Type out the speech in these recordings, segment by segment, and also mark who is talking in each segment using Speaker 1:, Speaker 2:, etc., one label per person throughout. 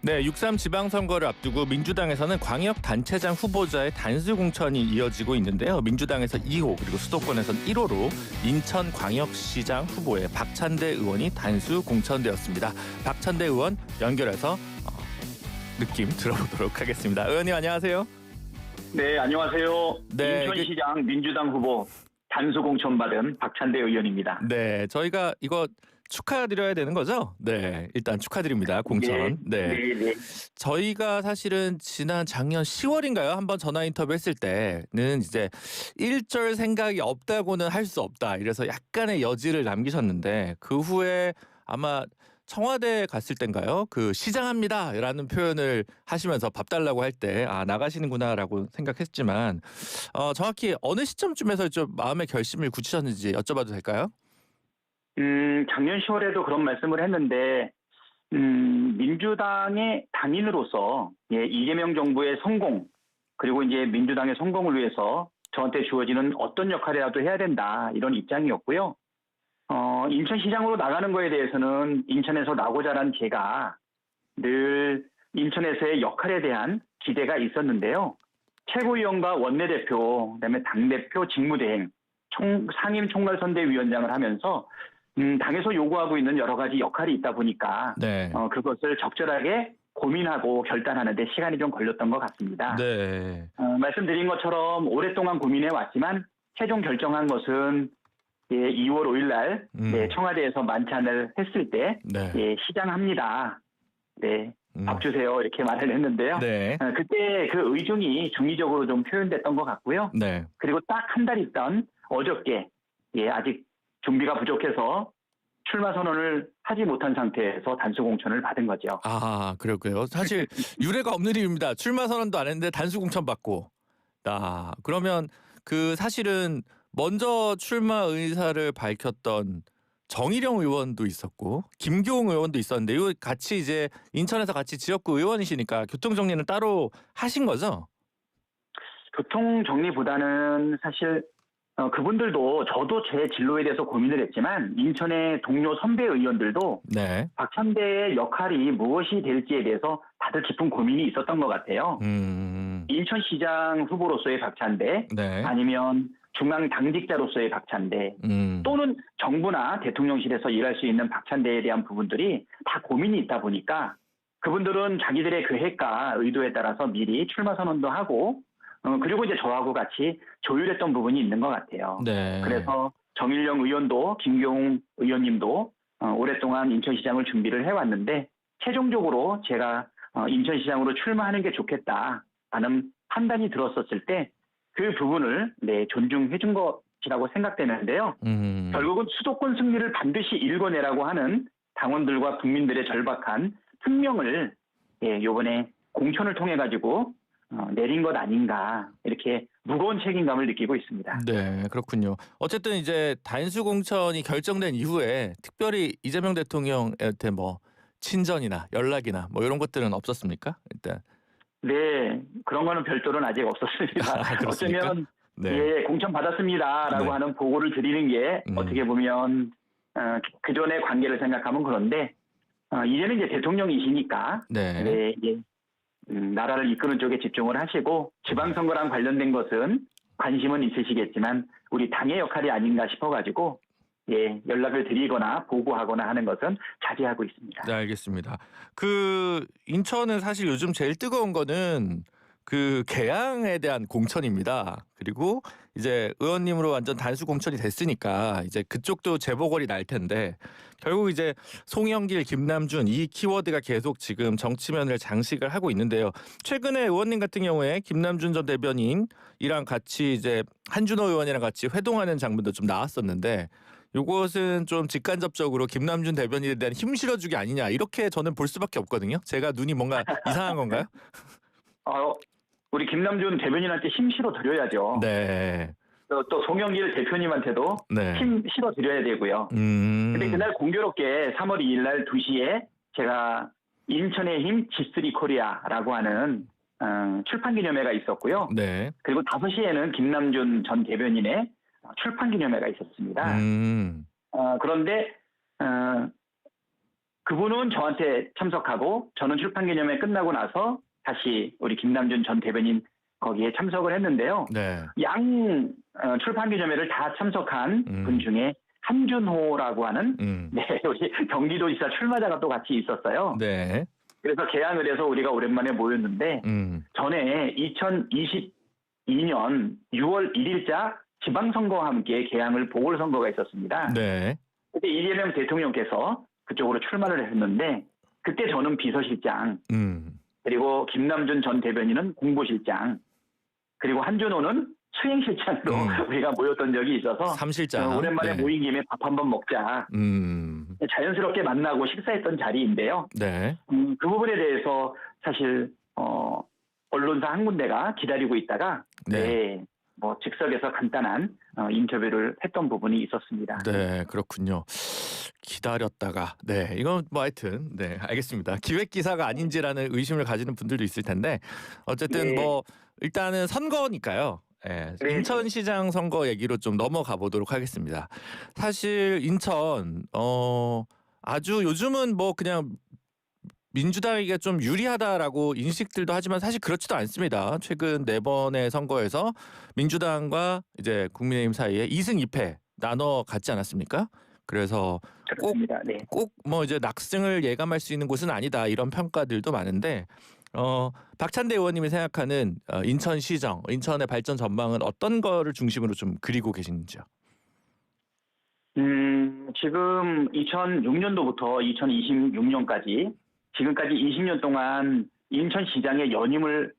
Speaker 1: 네, 6.3 지방선거를 앞두고 민주당에서는 광역단체장 후보자의 단수 공천이 이어지고 있는데요. 민주당에서 2호 그리고 수도권에서는 1호로 인천광역시장 후보의 박찬대 의원이 단수 공천되었습니다. 박찬대 의원 연결해서 느낌 들어보도록 하겠습니다. 의원님 안녕하세요.
Speaker 2: 네, 안녕하세요.
Speaker 1: 네,
Speaker 2: 인천시장 민주당 후보 단수 공천받은 박찬대 의원입니다.
Speaker 1: 네, 저희가 이거 축하드려야 되는 거죠? 네, 일단 축하드립니다. 공천. 네. 저희가 사실은 지난 작년 10월인가요? 한번 전화 인터뷰 했을 때는 이제 일절 생각이 없다고는 할 수 없다. 이래서 약간의 여지를 남기셨는데 그 후에 아마 청와대 갔을 땐가요? 그 시장합니다라는 표현을 하시면서 밥 달라고 할 때 나가시는구나라고 생각했지만 정확히 어느 시점쯤에서 좀 마음의 결심을 굳히셨는지 여쭤봐도 될까요?
Speaker 2: 작년 10월에도 그런 말씀을 했는데 민주당의 당인으로서 이재명 정부의 성공 그리고 이제 민주당의 성공을 위해서 저한테 주어지는 어떤 역할이라도 해야 된다 이런 입장이었고요. 인천시장으로 나가는 거에 대해서는 인천에서 나고 자란 제가 늘 인천에서의 역할에 대한 기대가 있었는데요. 최고위원과 원내대표, 그다음에 당대표 직무대행, 상임총괄선대위원장을 하면서 당에서 요구하고 있는 여러 가지 역할이 있다 보니까
Speaker 1: 네.
Speaker 2: 그것을 적절하게 고민하고 결단하는 데 시간이 좀 걸렸던 것 같습니다.
Speaker 1: 네.
Speaker 2: 말씀드린 것처럼 오랫동안 고민해 왔지만 최종 결정한 것은 2월 5일 날 청와대에서 만찬을 했을 때 시장합니다. 네, 밥 주세요 이렇게 말을 했는데요.
Speaker 1: 네.
Speaker 2: 그때 그 의중이 중의적으로 좀 표현됐던 것 같고요.
Speaker 1: 네.
Speaker 2: 그리고 딱 한 달 있던 어저께 아직 준비가 부족해서 출마 선언을 하지 못한 상태에서 단수 공천을 받은 거죠.
Speaker 1: 그렇고요. 사실 유례가 없는 일입니다. 출마 선언도 안 했는데 단수 공천 받고. 그러면 그 사실은 먼저 출마 의사를 밝혔던 정일영 의원도 있었고 김교웅 의원도 있었는데 이거 같이 이제 인천에서 같이 지역구 의원이시니까 교통 정리는 따로 하신 거죠?
Speaker 2: 교통 정리보다는 사실 그분들도 저도 제 진로에 대해서 고민을 했지만 인천의 동료 선배 의원들도 박찬대의 역할이 무엇이 될지에 대해서 다들 깊은 고민이 있었던 것 같아요. 인천시장 후보로서의 박찬대 아니면 중앙 당직자로서의 박찬대 또는 정부나 대통령실에서 일할 수 있는 박찬대에 대한 부분들이 다 고민이 있다 보니까 그분들은 자기들의 계획과 의도에 따라서 미리 출마 선언도 하고 그리고 이제 저하고 같이 조율했던 부분이 있는 것 같아요. 그래서 정일영 의원도 김경웅 의원님도 오랫동안 인천시장을 준비를 해왔는데 최종적으로 제가 인천시장으로 출마하는 게 좋겠다라는 판단이 들었었을 때 그 부분을 존중해 준 것이라고 생각되는데요. 결국은 수도권 승리를 반드시 일궈내라고 하는 당원들과 국민들의 절박한 특명을 이번에 공천을 통해 가지고 내린 것 아닌가 이렇게 무거운 책임감을 느끼고 있습니다.
Speaker 1: 네, 그렇군요. 어쨌든 이제 단수 공천이 결정된 이후에 특별히 이재명 대통령한테 뭐 친전이나 연락이나 뭐 이런 것들은 없었습니까? 일단.
Speaker 2: 네, 그런 거는 별도로는 아직 없었습니다. 어쩌면 공천 받았습니다라고 하는 보고를 드리는 게 어떻게 보면 그전의 관계를 생각하면 그런데 이제는 이제 대통령이시니까 나라를 이끄는 쪽에 집중을 하시고 지방선거랑 관련된 것은 관심은 있으시겠지만 우리 당의 역할이 아닌가 싶어가지고 연락을 드리거나 보고하거나 하는 것은 자제하고 있습니다.
Speaker 1: 네, 알겠습니다. 그 인천은 사실 요즘 제일 뜨거운 거는 그 개항에 대한 공천입니다. 그리고 이제 의원님으로 완전 단수 공천이 됐으니까 이제 그쪽도 재보궐이 날 텐데 결국 이제 송영길, 김남준 이 키워드가 계속 지금 정치면을 장식을 하고 있는데요. 최근에 의원님 같은 경우에 김남준 전 대변인이랑 같이 이제 한준호 의원이랑 같이 회동하는 장면도 좀 나왔었는데 이것은 좀 직간접적으로 김남준 대변인에 대한 힘 실어주기 아니냐 이렇게 저는 볼 수밖에 없거든요. 제가 눈이 뭔가 이상한 건가요?
Speaker 2: 우리 김남준 대변인한테 힘 실어 드려야죠.
Speaker 1: 네.
Speaker 2: 또 송영길 대표님한테도 힘 실어 드려야 되고요. 근데 그날 공교롭게 3월 2일 날 2시에 제가 인천의 힘 G3 코리아라고 하는 출판 기념회가 있었고요. 그리고 5시에는 김남준 전 대변인의 출판 기념회가 있었습니다. 그런데 그분은 저한테 참석하고 저는 출판기념회 끝나고 나서 다시 우리 김남준 전 대변인 거기에 참석을 했는데요.
Speaker 1: 네.
Speaker 2: 양 출판기념회를 다 참석한 분 중에 한준호라고 하는 네, 우리 경기도지사 출마자가 또 같이 있었어요.
Speaker 1: 네.
Speaker 2: 그래서 개항을 해서 우리가 오랜만에 모였는데 전에 2022년 6월 1일자 지방선거와 함께 개항을 보궐선거가 있었습니다.
Speaker 1: 네.
Speaker 2: 그때 이재명 대통령께서 그쪽으로 출마를 했는데 그때 저는 비서실장 그리고 김남준 전 대변인은 공보실장 그리고 한준호는 수행실장으로 우리가 모였던 적이 있어서
Speaker 1: 3실장.
Speaker 2: 오랜만에
Speaker 1: 네.
Speaker 2: 모인 김에 밥 한번 먹자. 자연스럽게 만나고 식사했던 자리인데요.
Speaker 1: 네.
Speaker 2: 그 부분에 대해서 사실 언론사 한 군데가 기다리고 있다가 뭐 즉석에서 간단한 인터뷰를 했던 부분이 있었습니다.
Speaker 1: 네, 그렇군요. 기다렸다가 이건 뭐 하여튼 알겠습니다. 기획 기사가 아닌지라는 의심을 가지는 분들도 있을 텐데 어쨌든 뭐 일단은 선거니까요. 인천시장 선거 얘기로 좀 넘어가 보도록 하겠습니다. 사실 인천 아주 요즘은 뭐 그냥 민주당에게 좀 유리하다라고 인식들도 하지만 사실 그렇지도 않습니다. 최근 4번의 선거에서 민주당과 이제 국민의힘 사이에 2승 2패 나눠 갔지 않았습니까? 그래서 꼭 뭐 이제 낙승을 예감할 수 있는 곳은 아니다 이런 평가들도 많은데 박찬대 의원님이 생각하는 인천시정, 인천의 발전 전망은 어떤 거를 중심으로 좀 그리고 계신지요?
Speaker 2: 지금 2006년도부터 2026년까지 지금까지 20년 동안 인천시장의 연임을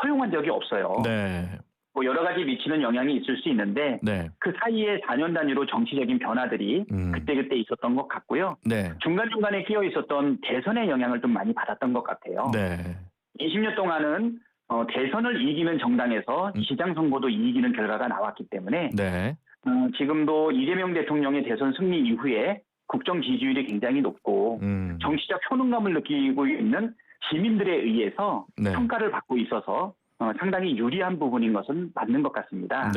Speaker 2: 허용한 적이 없어요.
Speaker 1: 네.
Speaker 2: 뭐 여러 가지 미치는 영향이 있을 수 있는데 그 사이에 4년 단위로 정치적인 변화들이 그때그때 있었던 것 같고요. 중간중간에 끼어 있었던 대선의 영향을 좀 많이 받았던 것 같아요. 20년 동안은 대선을 이기는 정당에서 시장 선거도 이기는 결과가 나왔기 때문에 지금도 이재명 대통령의 대선 승리 이후에 국정 지지율이 굉장히 높고 정치적 효능감을 느끼고 있는 시민들에 의해서 평가를 받고 있어서 상당히 유리한 부분인 것은 맞는 것 같습니다.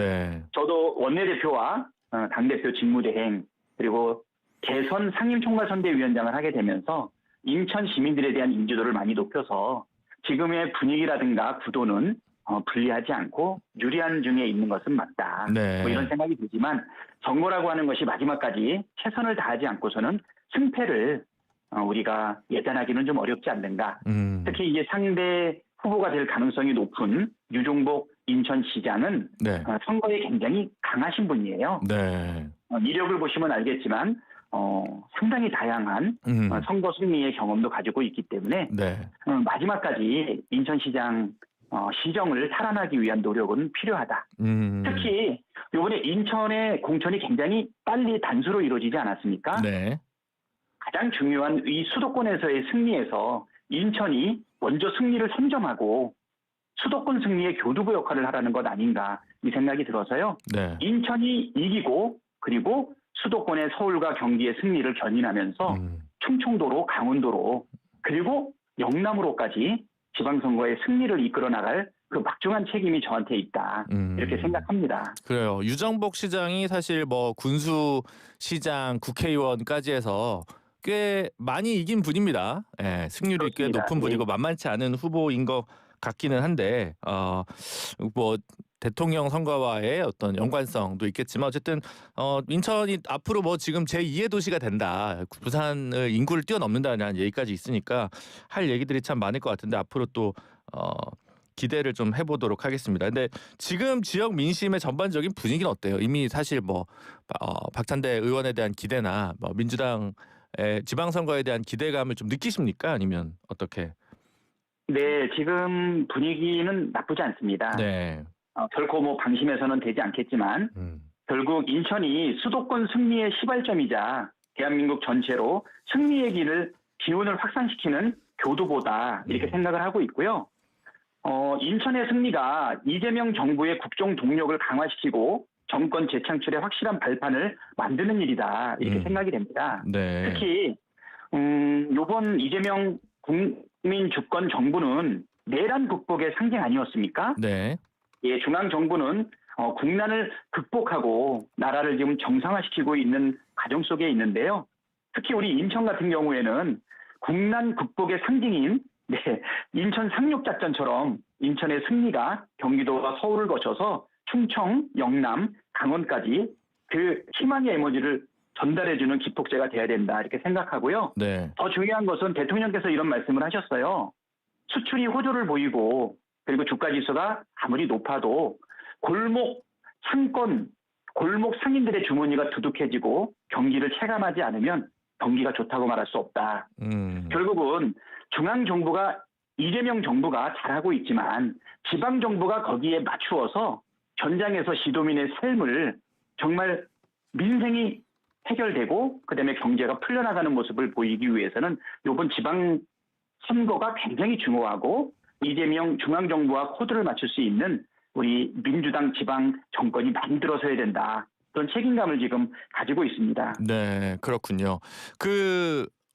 Speaker 2: 저도 원내대표와 당대표 직무대행 그리고 대선 상임총괄선대위원장을 하게 되면서 인천 시민들에 대한 인지도를 많이 높여서 지금의 분위기라든가 구도는 불리하지 않고 유리한 중에 있는 것은 맞다. 뭐 이런 생각이 들지만 선거라고 하는 것이 마지막까지 최선을 다하지 않고서는 승패를 우리가 예단하기는 좀 어렵지 않는가. 특히 이게 상대 후보가 될 가능성이 높은 유종복 인천시장은 선거에 굉장히 강하신 분이에요. 이력을 보시면 알겠지만 상당히 다양한 선거 승리의 경험도 가지고 있기 때문에 마지막까지 인천시장 시정을 살아나기 위한 노력은 필요하다. 특히 이번에 인천의 공천이 굉장히 빨리 단수로 이루어지지 않았습니까? 가장 중요한 이 수도권에서의 승리에서 인천이 먼저 승리를 선점하고 수도권 승리의 교두보 역할을 하라는 것 아닌가 이 생각이 들어서요. 인천이 이기고 그리고 수도권의 서울과 경기의 승리를 견인하면서 충청도로 강원도로 그리고 영남으로까지 지방선거의 승리를 이끌어 나갈 그 막중한 책임이 저한테 있다. 이렇게 생각합니다.
Speaker 1: 그래요. 유정복 시장이 사실 뭐 군수시장, 국회의원까지 해서 꽤 많이 이긴 분입니다. 승률이 꽤 높은 분이고 만만치 않은 후보인 것 같기는 한데 뭐 대통령 선거와의 어떤 연관성도 있겠지만 어쨌든 인천이 앞으로 뭐 지금 제2의 도시가 된다. 부산을 인구를 뛰어넘는다는 얘기까지 있으니까 할 얘기들이 참 많을 것 같은데 앞으로 또 기대를 좀 해보도록 하겠습니다. 근데 지금 지역 민심의 전반적인 분위기는 어때요? 이미 사실 뭐 박찬대 의원에 대한 기대나 뭐 민주당의 지방선거에 대한 기대감을 좀 느끼십니까? 아니면 어떻게?
Speaker 2: 지금 분위기는 나쁘지 않습니다. 결코 뭐 방심해서는 되지 않겠지만 결국 인천이 수도권 승리의 시발점이자 대한민국 전체로 승리의 기운을 확산시키는 교두보다 이렇게 생각을 하고 있고요. 인천의 승리가 이재명 정부의 국정 동력을 강화시키고 정권 재창출의 확실한 발판을 만드는 일이다 이렇게 생각이 됩니다. 특히 이번 이재명 국민 주권 정부는 내란 극복의 상징 아니었습니까? 중앙 정부는 국난을 극복하고 나라를 지금 정상화시키고 있는 과정 속에 있는데요. 특히 우리 인천 같은 경우에는 국난 극복의 상징인 네, 인천 상륙작전처럼 인천의 승리가 경기도와 서울을 거쳐서 충청, 영남, 강원까지 그 희망의 에너지를 전달해주는 기폭제가 돼야 된다 이렇게 생각하고요.
Speaker 1: 네.
Speaker 2: 더 중요한 것은 대통령께서 이런 말씀을 하셨어요. 수출이 호조를 보이고 그리고 주가지수가 아무리 높아도 골목 상권, 골목 상인들의 주머니가 두둑해지고 경기를 체감하지 않으면 경기가 좋다고 말할 수 없다. 결국은 중앙정부가 이재명 정부가 잘하고 있지만 지방정부가 거기에 맞추어서 현장에서 시도민의 삶을 정말 민생이 해결되고 그다음에 경제가 풀려나가는 모습을 보이기 위해서는 이번 지방 선거가 굉장히 중요하고 이재명 중앙정부와 코드를 맞출 수 있는 우리 민주당 지방 정권이 만들어서야 된다. 그런 책임감을 지금 가지고 있습니다.
Speaker 1: 네, 그렇군요.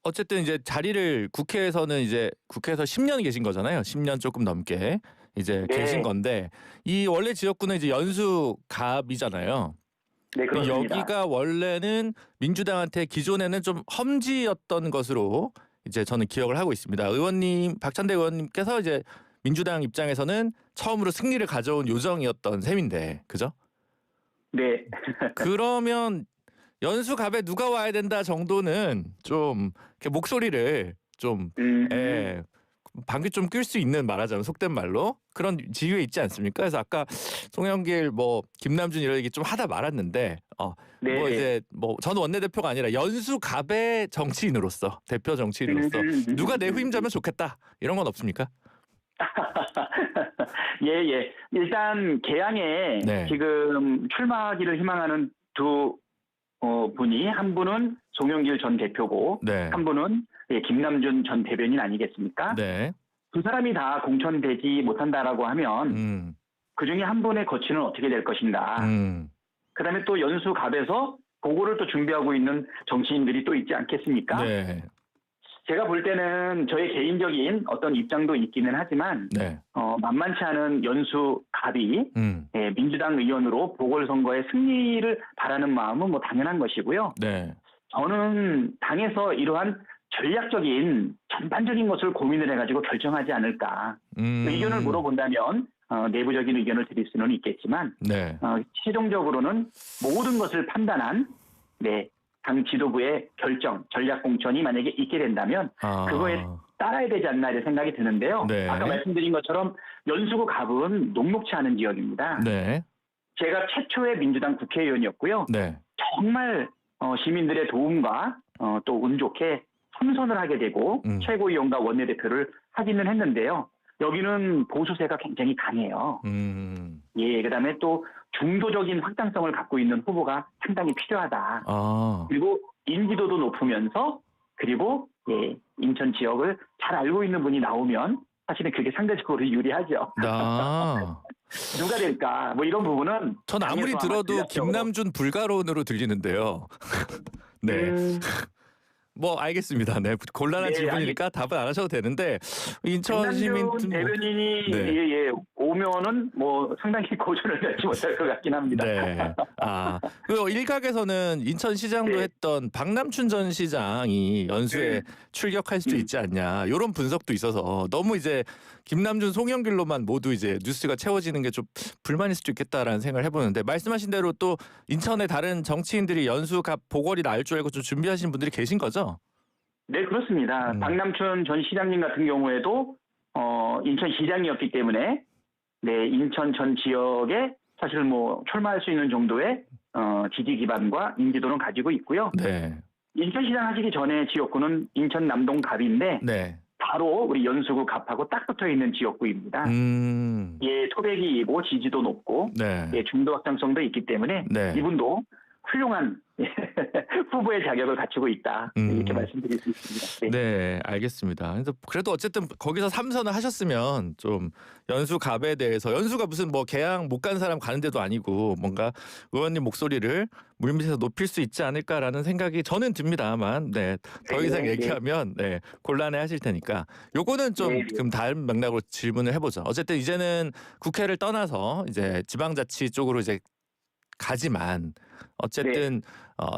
Speaker 1: 어쨌든 이제 자리를 국회에서 10년 계신 거잖아요. 10년 조금 넘게 이제
Speaker 2: 네.
Speaker 1: 계신 건데 이 원래 지역구는 이제 연수갑이잖아요.
Speaker 2: 네, 그렇습니다.
Speaker 1: 여기가 원래는 민주당한테 기존에는 좀 험지였던 것으로 이제 저는 기억을 하고 있습니다. 박찬대 의원님께서 이제 민주당 입장에서는 처음으로 승리를 가져온 요정이었던 셈인데, 그죠?
Speaker 2: 네.
Speaker 1: 그러면 연수갑에 누가 와야 된다 정도는 좀 이렇게 목소리를 좀 방귀 좀 낄 수 있는, 말하자면 속된 말로 그런 지위에 있지 않습니까? 그래서 아까 송영길 김남준 이런 얘기 좀 하다 말았는데
Speaker 2: 네.
Speaker 1: 저는 원내대표가 아니라 연수갑의 정치인으로서, 대표 정치인으로서 누가 내 후임자면 좋겠다 이런 건 없습니까?
Speaker 2: 예. 일단 개항에
Speaker 1: 네.
Speaker 2: 지금 출마하기를 희망하는 두 분이, 한 분은 송영길 전 대표고
Speaker 1: 네.
Speaker 2: 한 분은 김남준 전 대변인 아니겠습니까?
Speaker 1: 네.
Speaker 2: 두 사람이 다 공천되지 못한다라고 하면 그중에 한 분의 거취는 어떻게 될 것인가. 그다음에 또 연수갑에서 그거를 또 준비하고 있는 정치인들이 또 있지 않겠습니까?
Speaker 1: 네.
Speaker 2: 제가 볼 때는 저의 개인적인 어떤 입장도 있기는 하지만
Speaker 1: 네.
Speaker 2: 만만치 않은 연수갑이 민주당 의원으로 보궐선거의 승리를 바라는 마음은 뭐 당연한 것이고요.
Speaker 1: 네.
Speaker 2: 저는 당에서 이러한 전략적인 전반적인 것을 고민을 해가지고 결정하지 않을까. 의견을 물어본다면 내부적인 의견을 드릴 수는 있겠지만
Speaker 1: 네.
Speaker 2: 최종적으로는 모든 것을 판단한 당 지도부의 결정, 전략 공천이 만약에 있게 된다면 그거에 따라야 되지 않나 이런 생각이 드는데요.
Speaker 1: 네.
Speaker 2: 아까 말씀드린 것처럼 연수구 갑은 녹록치 않은 지역입니다.
Speaker 1: 네.
Speaker 2: 제가 최초의 민주당 국회의원이었고요.
Speaker 1: 네.
Speaker 2: 정말 시민들의 도움과 또 운 좋게 선선을 하게 되고 최고위원과 원내대표를 하기는 했는데요. 여기는 보수세가 굉장히 강해요. 그다음에 또 중도적인 확장성을 갖고 있는 후보가 상당히 필요하다. 그리고 인지도도 높으면서 그리고 인천 지역을 잘 알고 있는 분이 나오면 사실은 그게 상대적으로 유리하죠. 누가 될까? 뭐 이런 부분은
Speaker 1: 전 아무리 들어도 김남준 불가론으로 들리는데요. 네. 알겠습니다. 네, 곤란한 질문이니까 답은 안 하셔도 되는데 인천 시민
Speaker 2: 대변인이 오면은 상당히 고전을 맺지 못할 것 같긴 합니다.
Speaker 1: 네. 그 일각에서는 인천시장도 했던 박남춘 전 시장이 연수에 출격할 수도 있지 않냐 이런 분석도 있어서 너무 이제 김남준, 송영길로만 모두 이제 뉴스가 채워지는 게 좀 불만일 수도 있겠다라는 생각을 해보는데, 말씀하신 대로 또 인천의 다른 정치인들이 연수갑 보궐이 나을 줄 알고 좀 준비하시는 분들이 계신 거죠?
Speaker 2: 네, 그렇습니다. 박남춘 전 시장님 같은 경우에도 인천시장이었기 때문에 인천 전 지역에 사실 출마할 수 있는 정도의 지지 기반과 인지도는 가지고 있고요.
Speaker 1: 네.
Speaker 2: 인천시장 하시기 전에 지역구는 인천 남동 갑인데 바로 우리 연수구 갑하고 딱 붙어 있는 지역구입니다. 토백이고 지지도 높고 중도 확장성도 있기 때문에 이분도 훌륭한 후보의 자격을 갖추고 있다. 이렇게 말씀드릴 수 있습니다.
Speaker 1: 네, 알겠습니다. 그래도 어쨌든 거기서 3선을 하셨으면 좀 연수갑에 대해서, 연수가 무슨 개항 못 간 사람 가는 데도 아니고 뭔가 의원님 목소리를 물밑에서 높일 수 있지 않을까라는 생각이 저는 듭니다만 더 이상 얘기하면 곤란해 하실 테니까 요거는 좀 그럼 다른 맥락으로 질문을 해보죠. 어쨌든 이제는 국회를 떠나서 이제 지방자치 쪽으로 이제 가지만 어쨌든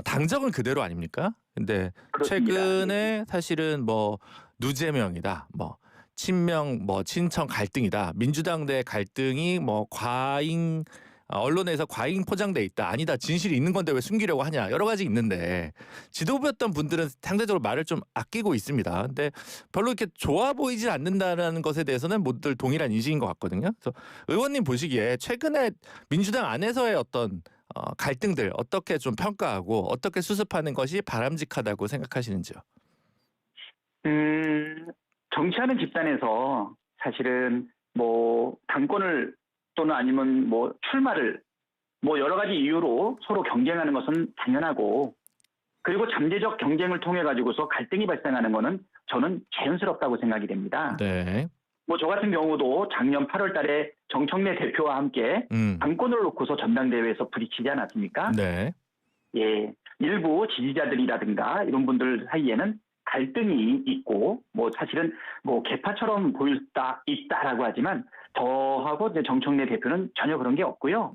Speaker 1: 당적은 그대로 아닙니까? 근데
Speaker 2: 그렇습니다.
Speaker 1: 최근에 사실은 뭐 누제명이다, 뭐 친명, 뭐 친청 갈등이다, 민주당 내 갈등이 뭐 과잉 언론에서 과잉 포장돼 있다, 아니다, 진실이 있는 건데 왜 숨기려고 하냐, 여러 가지 있는데 지도부였던 분들은 상대적으로 말을 좀 아끼고 있습니다. 근데 별로 이렇게 좋아 보이지 않는다라는 것에 대해서는 모두들 동일한 인식인 것 같거든요. 그래서 의원님 보시기에 최근에 민주당 안에서의 어떤 갈등들 어떻게 좀 평가하고 어떻게 수습하는 것이 바람직하다고 생각하시는지요?
Speaker 2: 정치하는 집단에서 사실은 뭐 당권을 또는 아니면 뭐 출마를 뭐 여러 가지 이유로 서로 경쟁하는 것은 당연하고, 그리고 잠재적 경쟁을 통해 가지고서 갈등이 발생하는 것은 저는 자연스럽다고 생각이 됩니다.
Speaker 1: 네.
Speaker 2: 뭐 저 같은 경우도 작년 8월 달에 정청래 대표와 함께 당권을 놓고서 전당대회에서 부딪히지 않았습니까?
Speaker 1: 네.
Speaker 2: 예, 일부 지지자들이라든가 이런 분들 사이에는 갈등이 있고, 뭐 사실은 뭐 개파처럼 보일 수 있다라고 하지만 저하고 이제 정청래 대표는 전혀 그런 게 없고요.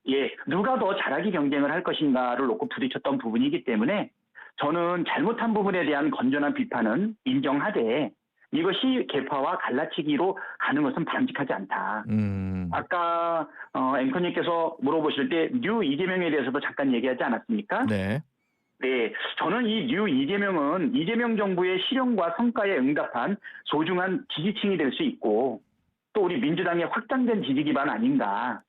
Speaker 2: 예, 누가 더 잘하기 경쟁을 할 것인가를 놓고 부딪혔던 부분이기 때문에 저는 잘못한 부분에 대한 건전한 비판은 인정하되 이것이 개파와 갈라치기로 가는 것은 바람직하지 않다. 아까 앵커님께서 물어보실 때 뉴 이재명에 대해서도 잠깐 얘기하지 않았습니까?
Speaker 1: 네.
Speaker 2: 네, 저는 이 뉴 이재명은 이재명 정부의 실현과 성과에 응답한 소중한 지지층이 될 수 있고, 또 우리 민주당의 확장된 지지 기반 아닌가.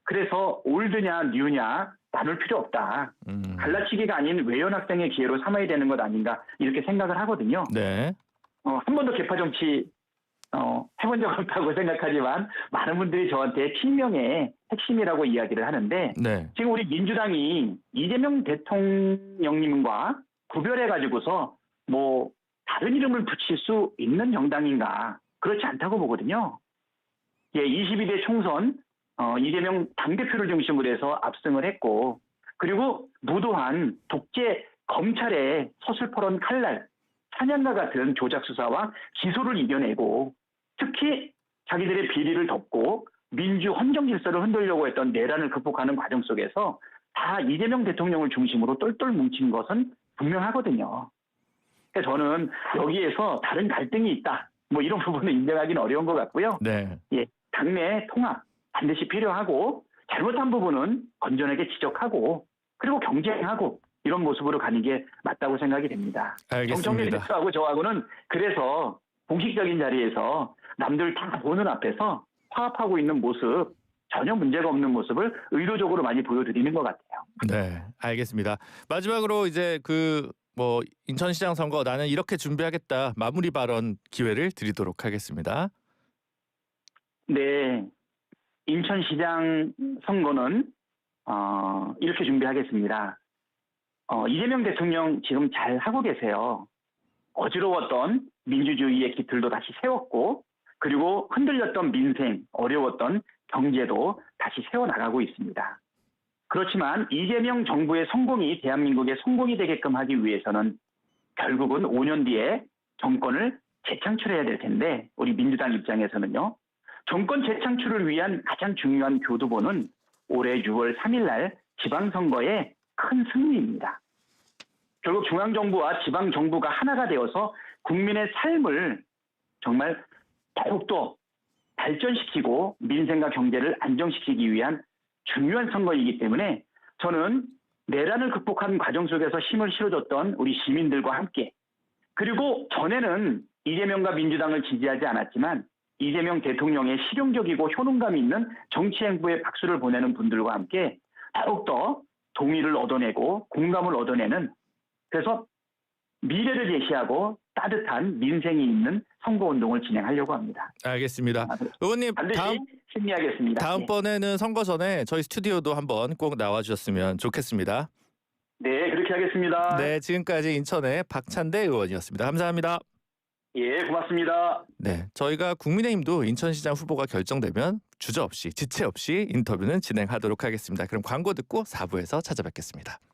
Speaker 2: 그래서 올드냐 뉴냐 나눌 필요 없다. 갈라치기가 아닌 외연 확장의 기회로 삼아야 되는 것 아닌가, 이렇게 생각을 하거든요.
Speaker 1: 네.
Speaker 2: 한 번도 개파 정치 해본 적 없다고 생각하지만 많은 분들이 저한테 친명의 핵심이라고 이야기를 하는데,
Speaker 1: 네.
Speaker 2: 지금 우리 민주당이 이재명 대통령님과 구별해 가지고서 뭐 다른 이름을 붙일 수 있는 정당인가, 그렇지 않다고 보거든요. 예, 22대 총선 이재명 당대표를 중심으로 해서 압승을 했고, 그리고 무도한 독재 검찰의 서슬퍼런 칼날 사냥과 같은 조작 수사와 기소를 이겨내고, 특히 자기들의 비리를 덮고 민주 헌정 질서를 흔들려고 했던 내란을 극복하는 과정 속에서 다 이재명 대통령을 중심으로 똘똘 뭉친 것은 분명하거든요. 그래서 저는 여기에서 다른 갈등이 있다, 뭐 이런 부분을 인정하기는 어려운 것 같고요.
Speaker 1: 네.
Speaker 2: 예, 당내 통합 반드시 필요하고, 잘못한 부분은 건전하게 지적하고, 그리고 경쟁하고, 이런 모습으로 가는 게 맞다고 생각이 됩니다.
Speaker 1: 알겠습니다.
Speaker 2: 정청래 대표하고 저하고는 그래서 공식적인 자리에서 남들 다 보는 앞에서 화합하고 있는 모습, 전혀 문제가 없는 모습을 의도적으로 많이 보여드리는 것 같아요.
Speaker 1: 네, 알겠습니다. 마지막으로 이제 뭐 인천시장 선거 나는 이렇게 준비하겠다, 마무리 발언 기회를 드리도록 하겠습니다.
Speaker 2: 네, 인천시장 선거는 이렇게 준비하겠습니다. 이재명 대통령 지금 잘 하고 계세요. 어지러웠던 민주주의의 기틀도 다시 세웠고, 그리고 흔들렸던 민생, 어려웠던 경제도 다시 세워나가고 있습니다. 그렇지만 이재명 정부의 성공이 대한민국의 성공이 되게끔 하기 위해서는 결국은 5년 뒤에 정권을 재창출해야 될 텐데, 우리 민주당 입장에서는요, 정권 재창출을 위한 가장 중요한 교두보는 올해 6월 3일 날 지방선거의 큰 승리입니다. 결국 중앙정부와 지방정부가 하나가 되어서 국민의 삶을 정말 더욱더 발전시키고 민생과 경제를 안정시키기 위한 중요한 선거이기 때문에 저는 내란을 극복하는 과정 속에서 힘을 실어줬던 우리 시민들과 함께, 그리고 전에는 이재명과 민주당을 지지하지 않았지만 이재명 대통령의 실용적이고 효능감 있는 정치 행보에 박수를 보내는 분들과 함께 더욱더 동의를 얻어내고 공감을 얻어내는, 그래서 미래를 제시하고 따뜻한 민생이 있는 선거운동을 진행하려고 합니다.
Speaker 1: 알겠습니다. 의원님,
Speaker 2: 반드시 승리하겠습니다.
Speaker 1: 다음번에는 선거 전에 저희 스튜디오도 한번 꼭 나와주셨으면 좋겠습니다.
Speaker 2: 네, 그렇게 하겠습니다.
Speaker 1: 네, 지금까지 인천의 박찬대 의원이었습니다. 감사합니다.
Speaker 2: 예, 고맙습니다.
Speaker 1: 네, 저희가 국민의힘도 인천시장 후보가 결정되면 주저없이 지체 없이 인터뷰는 진행하도록 하겠습니다. 그럼 광고 듣고 4부에서 찾아뵙겠습니다.